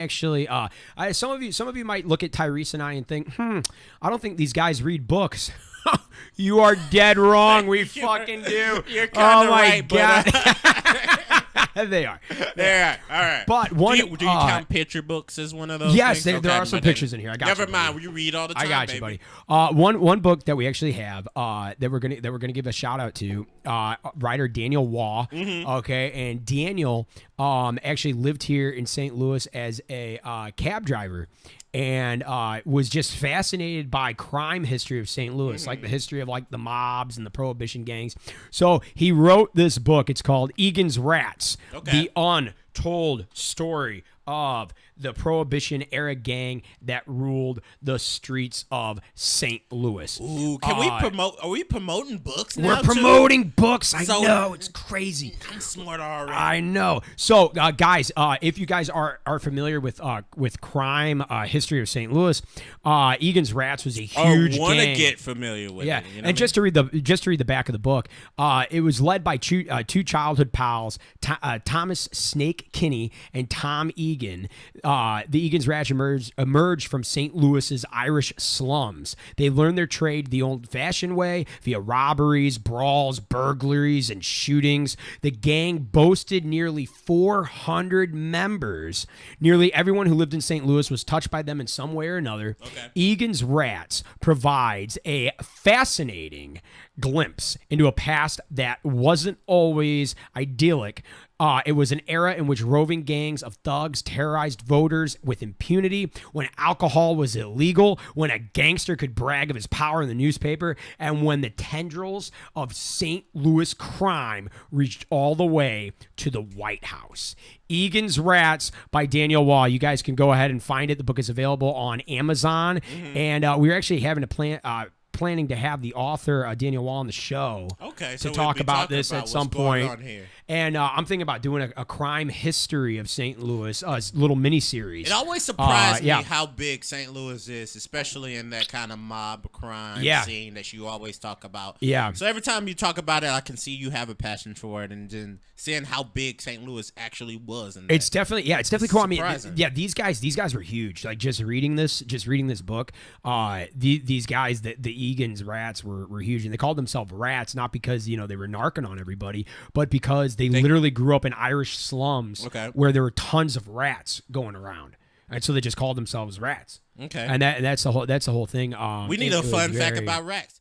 actually, some of you might look at Tyrese and I and think, I don't think these guys read books. You are dead wrong. We fucking do. You're kind of right, God. but They are. they are. All right. But one, do you count picture books as one of those? yes, things? there are some pictures in here. I got Never you, mind. buddy. You read all the time. I got you, baby. buddy. One book that we actually have that we're gonna give a shout out to writer Daniel Waugh. Okay, and Daniel actually lived here in St. Louis as a cab driver. And was just fascinated by crime history of St. Louis, like the history of like the mobs and the prohibition gangs. So he wrote this book. It's called Egan's Rats, the untold story of the Prohibition-Era gang that ruled the streets of St. Louis. Ooh, can we promote? Are we promoting books now? We're promoting books. I know, it's crazy. I'm smart already. I know. So, guys, if you guys are familiar with crime history of St. Louis, Egan's Rats was a huge gang. Want to get familiar with it. You know and just to read the back of the book, it was led by two childhood pals, Thomas Snake Kinney and Tom Egan. The Egan's Rats emerged from St. Louis's Irish slums. They learned their trade the old-fashioned way via robberies, brawls, burglaries, and shootings. The gang boasted nearly 400 members. Nearly everyone who lived in St. Louis was touched by them in some way or another. Egan's Rats provides a fascinating glimpse into a past that wasn't always idyllic. It was an era in which roving gangs of thugs terrorized voters with impunity, when alcohol was illegal, when a gangster could brag of his power in the newspaper, and when the tendrils of St. Louis crime reached all the way to the White House. Egan's Rats by Daniel Waugh. You guys can go ahead and find it. The book is available on Amazon, and we're actually having a planning to have the author Daniel Waugh on the show to talk about this at some point. And I'm thinking about doing a crime history of St. Louis, a little mini-series. It always surprised me how big St. Louis is, especially in that kind of mob crime scene that you always talk about. Yeah. So every time you talk about it, I can see you have a passion for it, and then seeing how big St. Louis actually was. It's definitely cool. I mean, these guys were huge. Like just reading this book, these guys, the Egan's Rats were huge, and they called themselves rats not because they were narking on everybody, but because they literally grew up in Irish slums where there were tons of rats going around, and so they just called themselves rats. Okay, and that's the whole thing. We need a fun fact about rats.